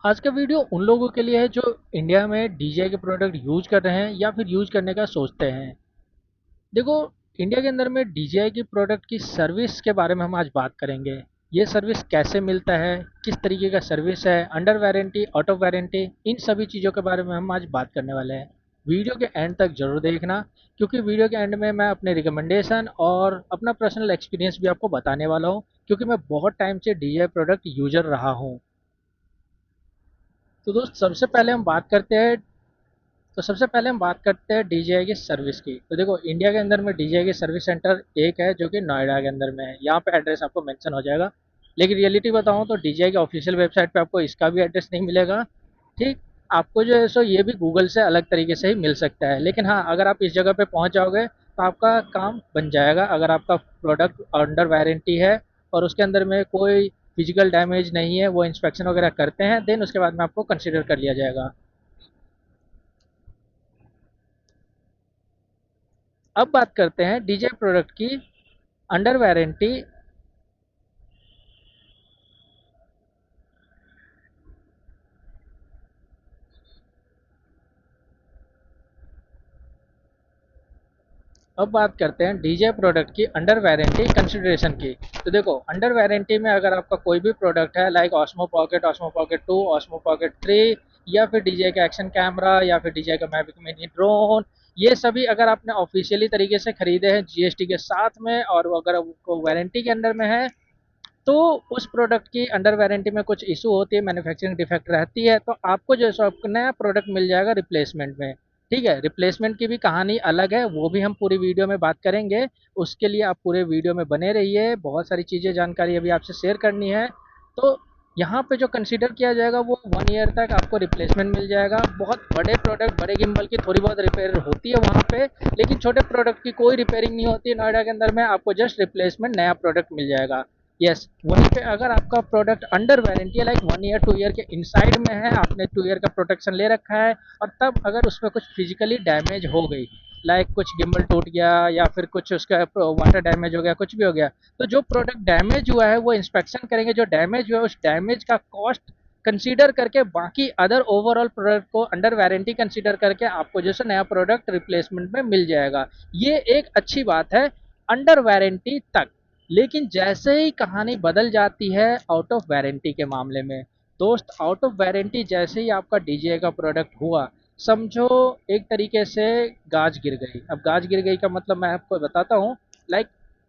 आज का वीडियो उन लोगों के लिए है जो इंडिया में डीजे के प्रोडक्ट यूज कर रहे हैं या फिर यूज करने का सोचते हैं। देखो, इंडिया के अंदर में डीजे की प्रोडक्ट की सर्विस के बारे में हम आज बात करेंगे। ये सर्विस कैसे मिलता है, किस तरीके का सर्विस है, under warranty, out of warranty, इन सभी चीज़ों के बारे में हम आज बात करने वाले हैं। वीडियो के एंड तक जरूर देखना, क्योंकि वीडियो के एंड में मैं अपने रिकमेंडेशन और अपना पर्सनल एक्सपीरियंस भी आपको बताने वाला हूँ, क्योंकि मैं बहुत टाइम से डीजे प्रोडक्ट यूजर रहा हूँ। तो दोस्त, सबसे पहले हम बात करते हैं डीजीआई की सर्विस की। तो देखो, इंडिया के अंदर में डीजीआई की सर्विस सेंटर एक है जो कि नोएडा के अंदर में है। यहाँ पे एड्रेस आपको मेंशन हो जाएगा। लेकिन रियलिटी बताऊँ तो डीजीआई के ऑफिशियल वेबसाइट पे आपको इसका भी एड्रेस नहीं मिलेगा। ठीक, आपको जो है सो ये भी गूगल से अलग तरीके से ही मिल सकता है। लेकिन हाँ, अगर आप इस जगह पे पहुँच जाओगे तो आपका काम बन जाएगा। अगर आपका प्रोडक्ट अंडर वारंटी है और उसके अंदर में कोई फिजिकल डैमेज नहीं है, वो इंस्पेक्शन वगैरह करते हैं, देन उसके बाद में आपको कंसिडर कर लिया जाएगा। अब बात करते हैं डीजे प्रोडक्ट की अंडर वारंटी। अब बात करते हैं डीजे प्रोडक्ट की अंडर वारंटी कंसिडरेशन की। तो देखो, अंडर वारंटी में अगर आपका कोई भी प्रोडक्ट है, like osmo pocket 2, osmo pocket 3, या फिर डीजे का एक्शन कैमरा, या फिर डीजे का मैविक मिनी ड्रोन, ये सभी अगर आपने ऑफिशियली तरीके से खरीदे हैं जीएसटी के साथ में, और वो अगर वो वारंटी के अंडर में है, तो उस प्रोडक्ट की अंडर वारंटी में कुछ इशू होती है, मैन्युफैक्चरिंग डिफेक्ट रहती है, तो आपको जो है सो आपको नया प्रोडक्ट मिल जाएगा रिप्लेसमेंट में। ठीक है, रिप्लेसमेंट की भी कहानी अलग है, वो भी हम पूरी वीडियो में बात करेंगे। उसके लिए आप पूरे वीडियो में बने रहिए, बहुत सारी चीज़ें जानकारी अभी आपसे शेयर करनी है। तो यहाँ पे जो कंसीडर किया जाएगा वो 1 ईयर तक आपको रिप्लेसमेंट मिल जाएगा। बहुत बड़े प्रोडक्ट, बड़े गिम्बल की थोड़ी बहुत रिपेयर होती है वहाँ पे, लेकिन छोटे प्रोडक्ट की कोई रिपेयरिंग नहीं होती है। नोएडा के अंदर में आपको जस्ट रिप्लेसमेंट नया प्रोडक्ट मिल जाएगा। यस, वहीं पे अगर आपका प्रोडक्ट अंडर वारंटी है, लाइक 1 ईयर 2 ईयर के इनसाइड में है, आपने 2 ईयर का प्रोटेक्शन ले रखा है, और तब अगर उसमें कुछ फिजिकली डैमेज हो गई, लाइक कुछ गिम्बल टूट गया या फिर कुछ उसका वाटर डैमेज हो गया, कुछ भी हो गया, तो जो प्रोडक्ट डैमेज हुआ है वो इंस्पेक्शन करेंगे। जो डैमेज हुआ है उस डैमेज का कॉस्ट कंसीडर करके बाकी अदर ओवरऑल प्रोडक्ट को अंडर वारंटी कंसीडर करके आपको जैसे नया प्रोडक्ट रिप्लेसमेंट में मिल जाएगा। ये एक अच्छी बात है अंडर वारंटी तक। लेकिन जैसे ही कहानी बदल जाती है आउट ऑफ वारंटी के मामले में, दोस्त, आउट ऑफ वारंटी जैसे ही आपका डीजे का प्रोडक्ट हुआ, समझो एक तरीके से गाज गिर गई। अब गाज गिर गई का मतलब मैं आपको बताता हूँ। लाइक,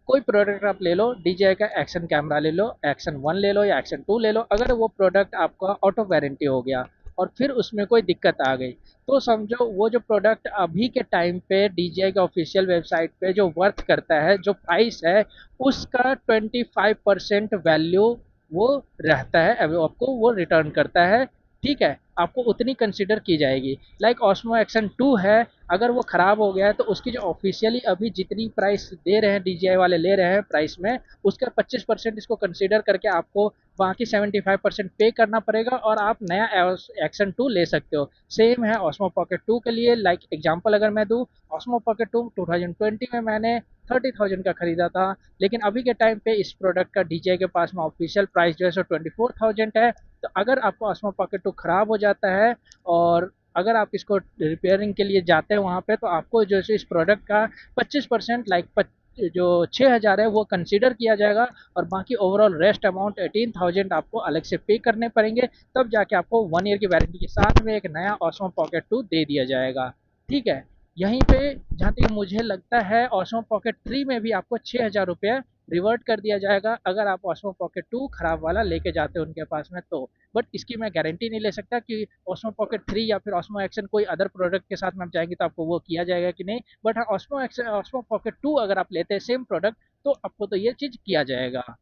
कोई प्रोडक्ट आप ले लो, डीजे का एक्शन कैमरा ले लो, एक्शन 1 ले लो या एक्शन 2 ले लो, अगर वो प्रोडक्ट आपका आउट ऑफ वारंटी हो गया और फिर उसमें कोई दिक्कत आ गई, तो समझो वो जो प्रोडक्ट अभी के टाइम पे डीजीआई के ऑफिशियल वेबसाइट पे जो वर्थ करता है, जो प्राइस है, उसका 25% वैल्यू वो रहता है, वो आपको वो रिटर्न करता है। ठीक है, आपको उतनी कंसिडर की जाएगी। लाइक ऑस्मो एक्शन 2 है, अगर वो ख़राब हो गया है तो उसकी जो ऑफिशियली अभी जितनी प्राइस दे रहे हैं, डीजीआई वाले ले रहे हैं प्राइस में, उसका 25% इसको कंसिडर करके आपको बाकी 75% पे करना पड़ेगा, और आप नया एक्शन 2 ले सकते हो। सेम है ऑस्मो पॉकेट 2 के लिए। लाइक एग्जांपल अगर मैं दूं, ऑस्मो पॉकेट 2 2020 में मैंने 30,000 का खरीदा था, लेकिन अभी के टाइम पे इस प्रोडक्ट का डीजीआई के पास में ऑफिशियल प्राइस जो है सो 24,000 है। तो अगर आपको ऑस्मो पॉकेट 2 खराब हो जाता है, और अगर आप इसको रिपेयरिंग के लिए जाते हैं वहाँ पे, तो आपको जो है इस प्रोडक्ट का 25%, लाइक जो 6,000 है वो कंसीडर किया जाएगा, और बाकी ओवरऑल रेस्ट अमाउंट 18,000 आपको अलग से पे करने पड़ेंगे। तब जाके आपको 1 ईयर की वारंटी के साथ में एक नया ऑसमो पॉकेट 2 दे दिया जाएगा। ठीक है, यहीं पे जहाँ तक मुझे लगता है ऑसमो पॉकेट 3 में भी आपको 6,000 रुपये रिवर्ट कर दिया जाएगा, अगर आप ऑसमो पॉकेट 2 खराब वाला लेके जाते हो उनके पास में तो। बट इसकी मैं गारंटी नहीं ले सकता कि ऑस्मो पॉकेट 3 या फिर ऑस्मो एक्शन कोई अदर प्रोडक्ट के साथ में आप जाएंगे तो आपको वो किया जाएगा कि नहीं। बट हाँ, ऑस्मो एक्शन, ऑस्मो पॉकेट 2 अगर आप लेते हैं सेम प्रोडक्ट, तो आपको तो ये चीज़ किया जाएगा।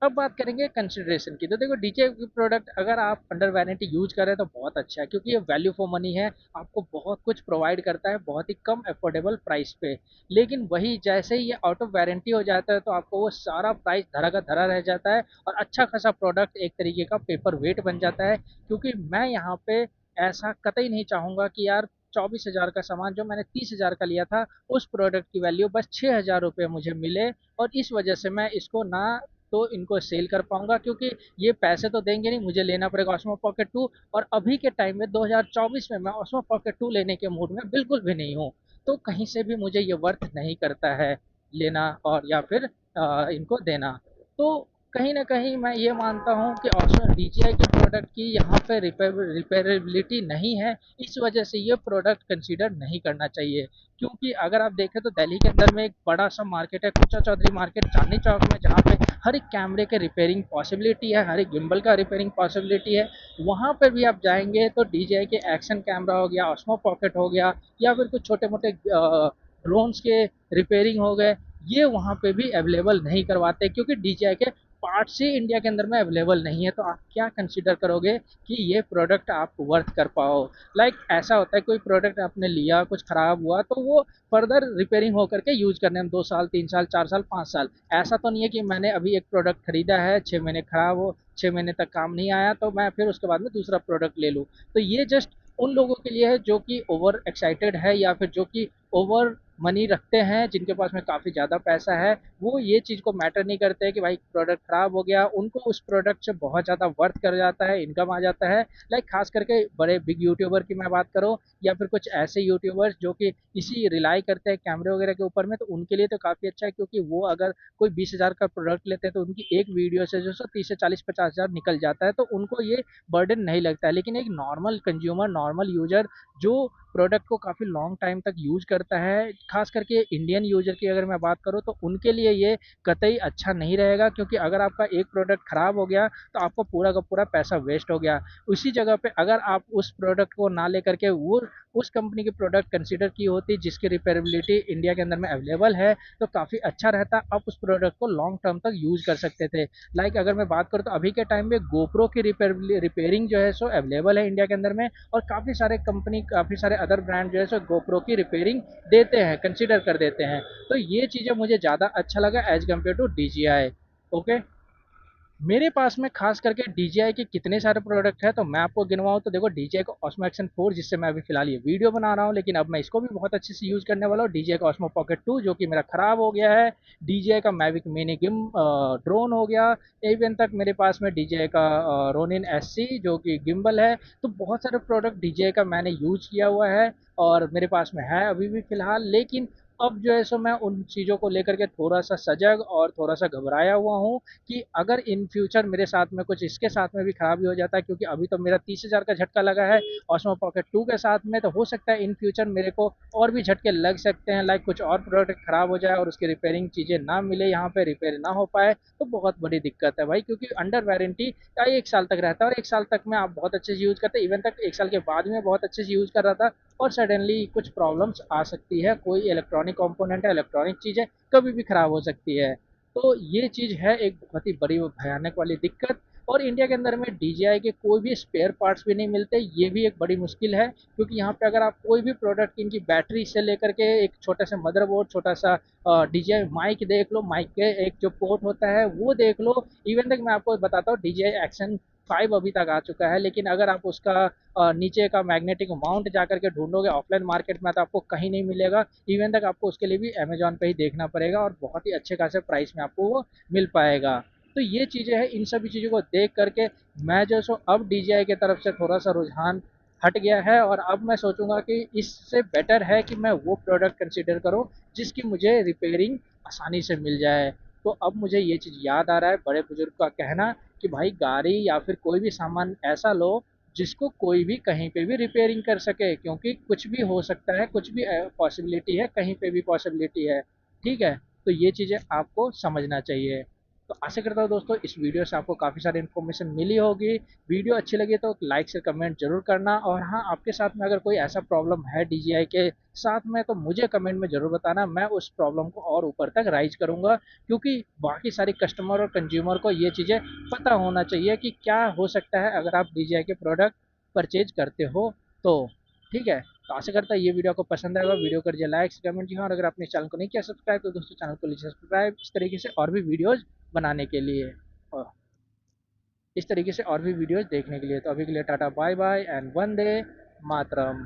अब बात करेंगे कंसिडरेशन की। तो देखो, डीजे की प्रोडक्ट अगर आप अंडर वारंटी यूज कर रहे हैं तो बहुत अच्छा है, क्योंकि ये वैल्यू फॉर मनी है, आपको बहुत कुछ प्रोवाइड करता है बहुत ही कम अफोर्डेबल प्राइस पे। लेकिन वही जैसे ही ये आउट ऑफ वारंटी हो जाता है तो आपको वो सारा प्राइस धरा का धरा रह जाता है, और अच्छा खासा प्रोडक्ट एक तरीके का पेपर वेट बन जाता है। क्योंकि मैं यहाँ पे ऐसा कतई नहीं चाहूँगा कि यार 24,000 का सामान जो मैंने 30,000 का लिया था, उस प्रोडक्ट की वैल्यू बस 6,000 रुपये मुझे मिले, और इस वजह से मैं इसको ना तो इनको सेल कर पाऊंगा, क्योंकि ये पैसे तो देंगे नहीं, मुझे लेना पड़ेगा ऑस्मो पॉकेट 2। और अभी के टाइम में 2024 में मैं ऑस्मो पॉकेट 2 लेने के मूड में बिल्कुल भी नहीं हूँ। तो कहीं से भी मुझे ये वर्थ नहीं करता है लेना और या फिर इनको देना। तो कहीं ना कहीं मैं ये मानता हूँ कि ऑप्शन DJI के प्रोडक्ट की यहाँ पे रिपेयरेबिलिटी नहीं है, इस वजह से ये प्रोडक्ट कंसीडर नहीं करना चाहिए। क्योंकि अगर आप देखें तो दिल्ली के अंदर में एक बड़ा सा मार्केट है, कुचा चौधरी मार्केट चांदनी चौक में, जहाँ पे हर एक कैमरे के रिपेयरिंग पॉसिबिलिटी है, हर एक गिम्बल का रिपेयरिंग पॉसिबिलिटी है। वहाँ पर भी आप जाएंगे तो DJI के एक्शन कैमरा हो गया, ऑस्मो पॉकेट हो गया, या फिर कुछ छोटे मोटे ड्रोन्स के रिपेयरिंग हो गए, ये वहाँ पे भी अवेलेबल नहीं करवाते, क्योंकि DJI के पार्ट्स ही इंडिया के अंदर में अवेलेबल नहीं है। तो आप क्या कंसीडर करोगे कि ये प्रोडक्ट आप वर्थ कर पाओ? ऐसा होता है, कोई प्रोडक्ट आपने लिया, कुछ खराब हुआ, तो वो फर्दर रिपेयरिंग होकर के यूज करने में 2 साल, 3 साल, 4 साल, 5 साल। ऐसा तो नहीं है कि मैंने अभी एक प्रोडक्ट खरीदा है, 6 महीने खराब हो, 6 महीने तक काम नहीं आया, तो मैं फिर उसके बाद में दूसरा प्रोडक्ट ले लूँ। तो ये जस्ट उन लोगों के लिए है जो कि ओवर एक्साइटेड है, या फिर जो कि ओवर मनी रखते हैं, जिनके पास में काफ़ी ज़्यादा पैसा है। वो ये चीज़ को मैटर नहीं करते कि भाई प्रोडक्ट खराब हो गया, उनको उस प्रोडक्ट से बहुत ज़्यादा वर्थ कर जाता है, इनकम आ जाता है। खास करके बड़े बिग यूट्यूबर की मैं बात करूँ, या फिर कुछ ऐसे यूट्यूबर्स जो कि इसी रिलाई करते हैं कैमरे वगैरह के ऊपर में, तो उनके लिए तो काफ़ी अच्छा है, क्योंकि वो अगर कोई 20,000 का प्रोडक्ट लेते हैं तो उनकी एक वीडियो से जो सो 30 से 40, 50,000 निकल जाता है, तो उनको ये बर्डन नहीं लगता है। लेकिन एक नॉर्मल कंज्यूमर, नॉर्मल यूजर जो प्रोडक्ट को काफ़ी लॉन्ग टाइम तक यूज करता है, खास करके इंडियन यूजर की अगर मैं बात करूँ, तो उनके लिए ये कतई अच्छा नहीं रहेगा। क्योंकि अगर आपका एक प्रोडक्ट खराब हो गया तो आपका पूरा का पूरा पैसा वेस्ट हो गया। उसी जगह पे अगर आप उस प्रोडक्ट को ना लेकर के वो उस कंपनी की प्रोडक्ट कंसीडर की होती जिसकी रिपेयरेबिलिटी इंडिया के अंदर में अवेलेबल है, तो काफ़ी अच्छा रहता, आप उस प्रोडक्ट को लॉन्ग टर्म तक यूज कर सकते थे। अगर मैं बात करूँ तो अभी के टाइम में गोप्रो की रिपेयरिंग जो है सो अवेलेबल है इंडिया के अंदर में, और काफ़ी सारे कंपनी, काफ़ी सारे अदर ब्रांड जो है सो गोप्रो की रिपेयरिंग देते हैं, कंसीडर कर देते हैं। तो ये चीज़ें मुझे ज़्यादा अच्छा लगा as compare to DJI। Okay. मेरे पास में खास करके DJI के कितने सारे प्रोडक्ट हैं, तो मैं आपको गिनवाऊँ तो देखो, DJI का Osmo Action 4, जिससे मैं अभी फिलहाल ये वीडियो बना रहा हूँ, लेकिन अब मैं इसको भी बहुत अच्छे से यूज़ करने वाला हूँ। DJI का Osmo Pocket 2 जो कि मेरा ख़राब हो गया है। DJI का Mavic Mini गिम ड्रोन हो गया। इवन तक मेरे पास में DJI का Ronin SC जो कि गिम्बल है। तो बहुत सारे प्रोडक्ट DJI का मैंने यूज किया हुआ है और मेरे पास में है अभी भी फ़िलहाल। लेकिन अब जो है सो मैं उन चीज़ों को लेकर के थोड़ा-सा सजग और थोड़ा-सा घबराया हुआ हूँ कि अगर इन फ्यूचर मेरे साथ में कुछ इसके साथ में भी खराबी हो जाता है, क्योंकि अभी तो मेरा 30,000 का झटका लगा है ऑस्मो पॉकेट 2 के साथ में, तो हो सकता है इन फ्यूचर मेरे को और भी झटके लग सकते हैं। कुछ और प्रोडक्ट खराब हो जाए और उसकी रिपेयरिंग चीज़ें ना मिले, यहाँ पे रिपेयर ना हो पाए, तो बहुत बड़ी दिक्कत है भाई। क्योंकि अंडर वारंटी का 1 साल तक रहता है, और 1 साल तक में आप बहुत अच्छे से यूज़ करते हैं। इवन तक 1 साल के बाद में बहुत अच्छे से यूज़ कर रहा था, और सडनली कुछ प्रॉब्लम्स आ सकती है। कोई इलेक्ट्रॉनिक कंपोनेंट है, इलेक्ट्रॉनिक चीज़ें कभी भी खराब हो सकती है। तो ये चीज़ है एक बहुत ही बड़ी भयानक वाली दिक्कत। और इंडिया के अंदर में DJI के कोई भी स्पेयर पार्ट्स भी नहीं मिलते, ये भी एक बड़ी मुश्किल है। क्योंकि यहाँ पे अगर आप कोई भी प्रोडक्ट, इनकी बैटरी से लेकर के एक छोटा सा मदरबोर्ड, छोटा सा DJI माइक देख लो, माइक के एक जो पोर्ट होता है वो देख लो। इवन तक मैं आपको बताता हूँ, DJI एक्शन 5 अभी तक आ चुका है, लेकिन अगर आप उसका नीचे का मैग्नेटिक माउंट जा करके ढूंढोगे ऑफलाइन मार्केट में, तो आपको कहीं नहीं मिलेगा। इवन तक आपको उसके लिए भी अमेजोन पे ही देखना पड़ेगा, और बहुत ही अच्छे खासे प्राइस में आपको वो मिल पाएगा। तो ये चीज़ें हैं, इन सभी चीज़ों को देख करके मैं जो सो अब DJI की तरफ से थोड़ा सा रुझान हट गया है, और अब मैं सोचूंगा कि इससे बेटर है कि मैं वो प्रोडक्ट कंसिडर करूं जिसकी मुझे रिपेयरिंग आसानी से मिल जाए। तो अब मुझे ये चीज़ याद आ रहा है बड़े बुजुर्ग का कहना कि भाई गाड़ी या फिर कोई भी सामान ऐसा लो जिसको कोई भी कहीं पे भी रिपेयरिंग कर सके, क्योंकि कुछ भी हो सकता है, कुछ भी पॉसिबिलिटी है, कहीं पे भी पॉसिबिलिटी है। ठीक है। तो ये चीज़ें आपको समझना चाहिए। तो आशा करता हूँ दोस्तों, इस वीडियो से आपको काफ़ी सारी इन्फॉर्मेशन मिली होगी। वीडियो अच्छी लगी तो लाइक से कमेंट जरूर करना, और हाँ, आपके साथ में अगर कोई ऐसा प्रॉब्लम है DJI के साथ में, तो मुझे कमेंट में ज़रूर बताना, मैं उस प्रॉब्लम को और ऊपर तक राइज करूँगा। क्योंकि बाकी सारी कस्टमर और कंज्यूमर को ये चीज़ें पता होना चाहिए कि क्या हो सकता है अगर आप DJI के प्रोडक्ट परचेज करते हो तो। ठीक है। तो आशा करता है ये वीडियो आपको पसंद आएगा। वीडियो कर दिया लाइक कमेंट जी हाँ, और अगर आपने चैनल को नहीं किया सब्सक्राइब, तो दोस्तों चैनल को लीजिए सब्सक्राइब, इस तरीके से और भी वीडियोज़ बनाने के लिए, और इस तरीके से और भी वीडियोज़ देखने के लिए। तो अभी के लिए टाटा बाय बाय एंड वंदे मातरम।